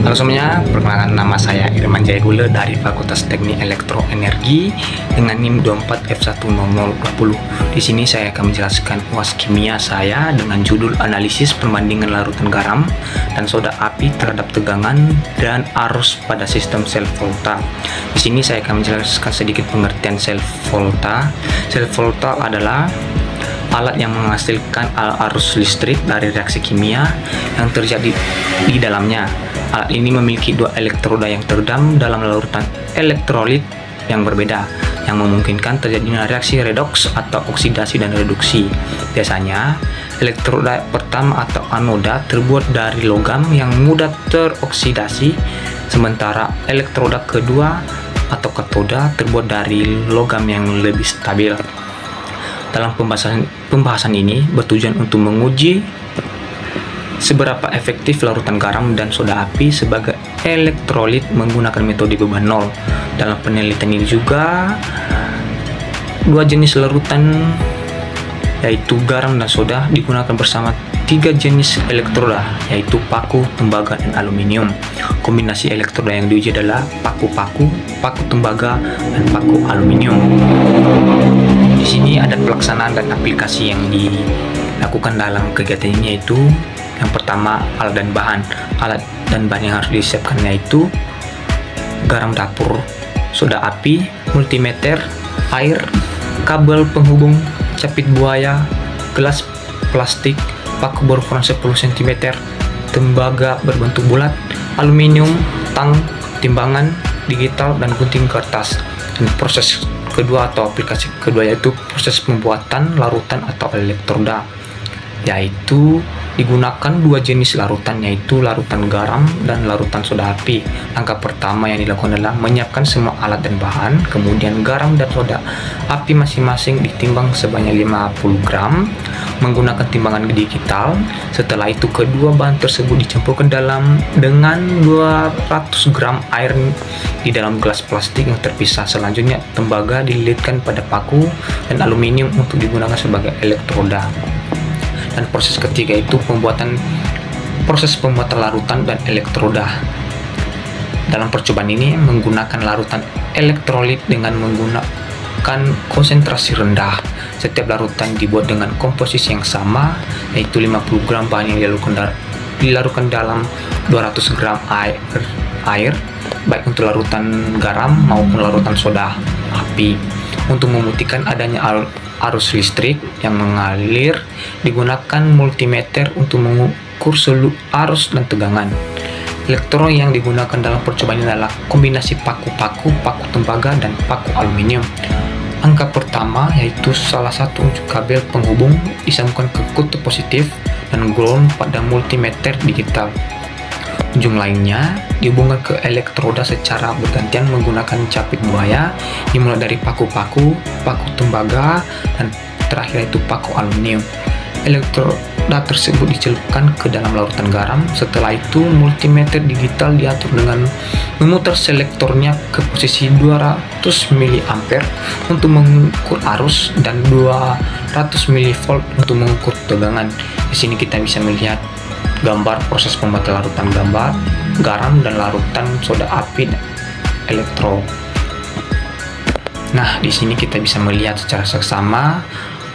Halo semuanya, perkenalkan nama saya Irman Jayagula dari Fakultas Teknik Elektroenergi dengan NIM 24F10020. Di sini saya akan menjelaskan UAS kimia saya dengan judul analisis perbandingan larutan garam dan soda api terhadap tegangan dan arus pada sistem sel volta. Di sini saya akan menjelaskan sedikit pengertian sel volta. Sel volta adalah alat yang menghasilkan arus listrik dari reaksi kimia yang terjadi di dalamnya. Alat ini memiliki dua elektroda yang terendam dalam larutan elektrolit yang berbeda, yang memungkinkan terjadinya reaksi redoks atau oksidasi dan reduksi. Biasanya, elektroda pertama atau anoda terbuat dari logam yang mudah teroksidasi, sementara elektroda kedua atau katoda terbuat dari logam yang lebih stabil. Dalam pembahasan ini bertujuan untuk menguji seberapa efektif larutan garam dan soda api sebagai elektrolit menggunakan metode beban nol. Dalam penelitian ini juga dua jenis larutan yaitu garam dan soda digunakan bersama tiga jenis elektroda yaitu paku, tembaga, dan aluminium. Kombinasi elektroda yang diuji adalah paku-paku, paku tembaga, dan paku aluminium. Di sini ada pelaksanaan dan aplikasi yang dilakukan dalam kegiatan ini, yaitu yang pertama alat dan bahan. Alat dan bahan yang harus disiapkan yaitu garam dapur, soda api, multimeter, air, kabel penghubung, capit buaya, gelas plastik, paku berukuran 10 cm, tembaga berbentuk bulat, aluminium, tang, timbangan digital, dan gunting kertas. Dan proses kedua atau aplikasi kedua yaitu proses pembuatan larutan atau elektroda, yaitu digunakan dua jenis larutan yaitu larutan garam dan larutan soda api. Langkah pertama yang dilakukan adalah menyiapkan semua alat dan bahan, kemudian garam dan soda api masing-masing ditimbang sebanyak 50 gram menggunakan timbangan digital. Setelah itu kedua bahan tersebut dicampurkan dengan 200 gram air di dalam gelas plastik yang terpisah. Selanjutnya tembaga dililitkan pada paku dan aluminium untuk digunakan sebagai elektroda. Dan proses ketiga itu proses pembuatan larutan dan elektroda. Dalam percobaan ini menggunakan larutan elektrolit dengan menggunakan konsentrasi rendah. Setiap larutan dibuat dengan komposisi yang sama, yaitu 50 gram bahan yang dilarutkan dalam 200 gram air, baik untuk larutan garam maupun larutan soda api. Untuk membuktikan adanya arus listrik yang mengalir, digunakan multimeter untuk mengukur seluruh arus dan tegangan. Elektron yang digunakan dalam percobaan ini adalah kombinasi paku-paku, paku tembaga, dan paku aluminium. Angka pertama yaitu salah satu ujung kabel penghubung disambungkan ke kutub positif dan ground pada multimeter digital. Ujung lainnya dihubungkan ke elektroda secara bergantian menggunakan capit buaya, dimulai dari paku-paku, paku tembaga, dan terakhir itu paku aluminium. Elektroda tersebut dicelupkan ke dalam larutan garam. Setelah itu multimeter digital diatur dengan memutar selektornya ke posisi 200 mA untuk mengukur arus dan 200 mV untuk mengukur tegangan. Di sini kita bisa melihat gambar proses pembuatan larutan garam dan larutan soda api elektro. Nah, di sini kita bisa melihat secara seksama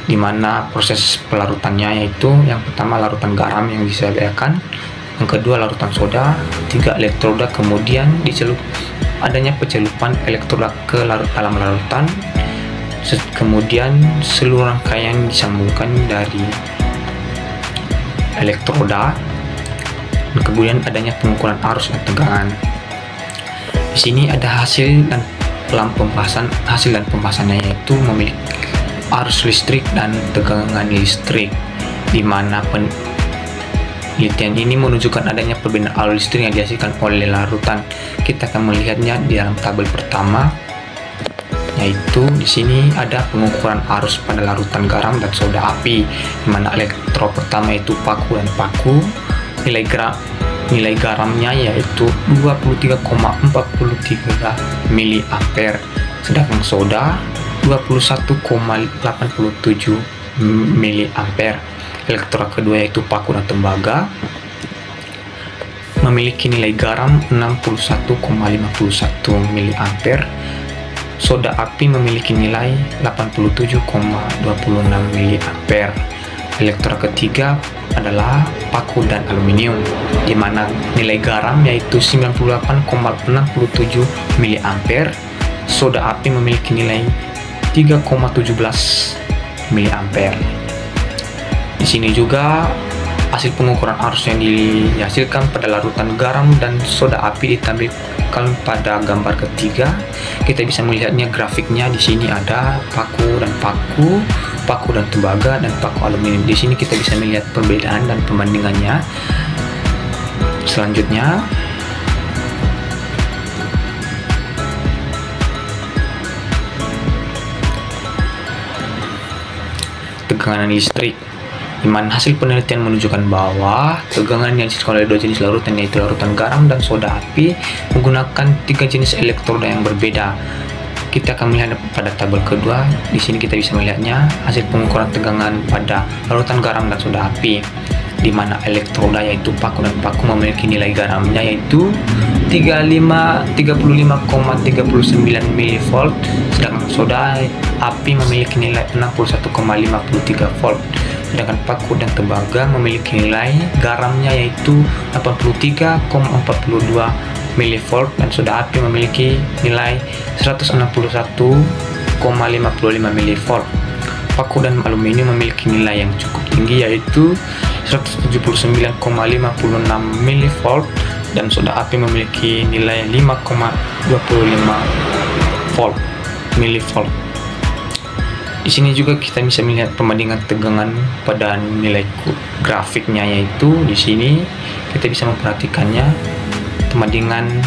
di mana proses pelarutannya, yaitu yang pertama larutan garam yang disediakan, yang kedua larutan soda, 3 elektroda, kemudian adanya pencelupan elektroda ke dalam larutan, kemudian seluruh rangkaian disambungkan dari elektroda, dan kemudian adanya pengukuran arus dan tegangan. Di sini ada hasil dan pembahasannya yaitu memiliki arus listrik dan tegangan listrik, di mana penelitian ini menunjukkan adanya perbedaan arus listrik yang dihasilkan oleh larutan. Kita akan melihatnya di dalam tabel pertama, yaitu di sini ada pengukuran arus pada larutan garam dan soda api, di mana elektro pertama itu paku dan paku, nilai garamnya yaitu 23,43 mA, sedangkan soda 21,87 mA. Elektroda kedua yaitu paku dan tembaga memiliki nilai garam 61,51 mA. Soda api memiliki nilai 87,26 mA. Elektroda ketiga adalah paku dan aluminium, di mana nilai garam yaitu 98,67 mA. Soda api memiliki nilai 3,17 mA. Di sini juga hasil pengukuran arus yang dihasilkan pada larutan garam dan soda api ditampilkan pada gambar ketiga. Kita bisa melihatnya grafiknya. Di sini ada paku dan tembaga dan paku aluminium. Di sini kita bisa melihat perbedaan dan perbandingannya. Selanjutnya, tegangan listrik, di mana hasil penelitian menunjukkan bahwa tegangan yang dihasilkan oleh dua jenis larutan, yaitu larutan garam dan soda api, menggunakan tiga jenis elektroda yang berbeda. Kita akan melihat pada tabel kedua. Di sini kita bisa melihatnya hasil pengukuran tegangan pada larutan garam dan soda api, di mana elektroda yaitu paku dan paku memiliki nilai garamnya yaitu 35,39 mV, sedangkan soda api memiliki nilai 61,53 volt. Sedangkan paku dan tembaga memiliki nilai garamnya yaitu 83,42 mV dan soda api memiliki nilai 161,55 mV. Paku dan aluminium memiliki nilai yang cukup tinggi yaitu 179,56 mV dan soda api memiliki nilai 5,25 mV. Di sini juga kita bisa melihat perbandingan tegangan pada nilai grafiknya, yaitu di sini kita bisa memperhatikannya perbandingan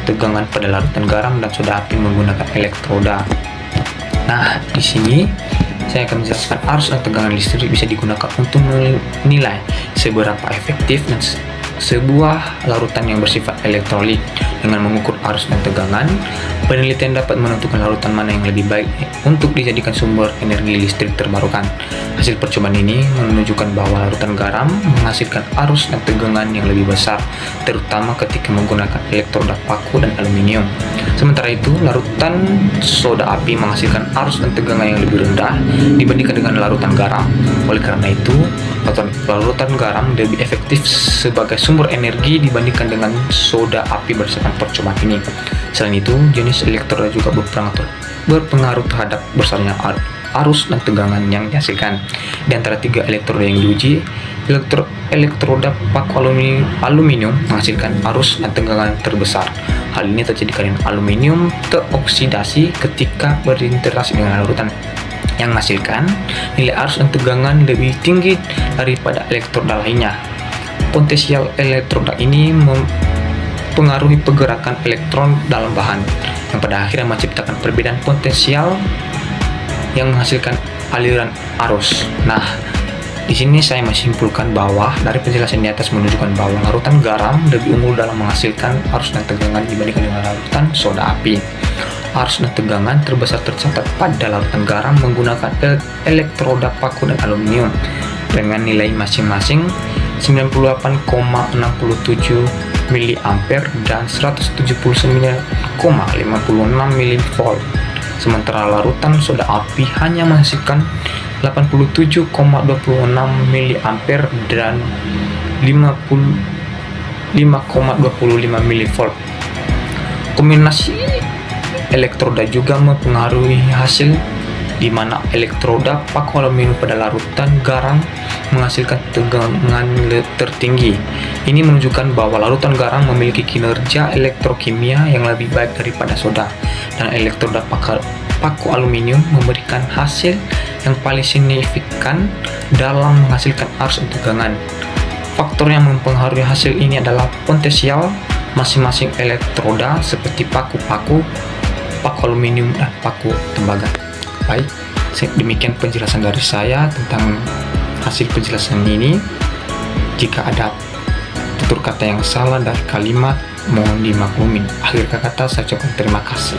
tegangan pada larutan garam dan soda api menggunakan elektroda. Nah, di sini saya akan menjelaskan arus dan tegangan listrik bisa digunakan untuk menilai seberapa efektif dan sebuah larutan yang bersifat elektrolit. Dengan mengukur arus dan tegangan, penelitian dapat menentukan larutan mana yang lebih baik untuk dijadikan sumber energi listrik terbarukan. Hasil percobaan ini menunjukkan bahwa larutan garam menghasilkan arus dan tegangan yang lebih besar, terutama ketika menggunakan elektroda paku dan aluminium. Sementara itu, larutan soda api menghasilkan arus dan tegangan yang lebih rendah dibandingkan dengan larutan garam. Oleh karena itu, larutan garam lebih efektif sebagai sumber energi dibandingkan dengan soda api berdasarkan percobaan ini. Selain itu, jenis elektroda juga berpengaruh terhadap besarnya arus dan tegangan yang dihasilkan. Di antara tiga elektroda yang diuji, elektroda paku aluminium menghasilkan arus dan tegangan terbesar. Hal ini terjadi karena aluminium teroksidasi ketika berinteraksi dengan larutan, yang menghasilkan nilai arus dan tegangan lebih tinggi daripada elektroda lainnya. Potensial elektroda ini mempengaruhi pergerakan elektron dalam bahan, yang pada akhirnya menciptakan perbedaan potensial yang menghasilkan aliran arus. Nah, di sini saya menyimpulkan bahwa dari penjelasan di atas menunjukkan bahwa larutan garam lebih unggul dalam menghasilkan arus dan tegangan dibandingkan dengan larutan soda api. Arus dan tegangan terbesar tercatat pada larutan garam menggunakan elektroda paku dan aluminium dengan nilai masing-masing 98,67 mA dan 179,56 mV. Sementara larutan soda api hanya menghasilkan 87,26 mA dan 55,25 mV. Kombinasi elektroda juga mempengaruhi hasil, di mana elektroda paku aluminium pada larutan garam menghasilkan tegangan tertinggi. Ini menunjukkan bahwa larutan garam memiliki kinerja elektrokimia yang lebih baik daripada soda, dan elektroda paku aluminium memberikan hasil yang paling signifikan dalam menghasilkan arus dan tegangan. Faktor yang mempengaruhi hasil ini adalah potensial masing-masing elektroda seperti paku aluminium dan paku tembaga. Baik, demikian penjelasan dari saya tentang hasil penjelasan ini. Jika ada tutur kata yang salah dari kalimat, mohon dimaklumi. Akhir kata saya ucapkan terima kasih.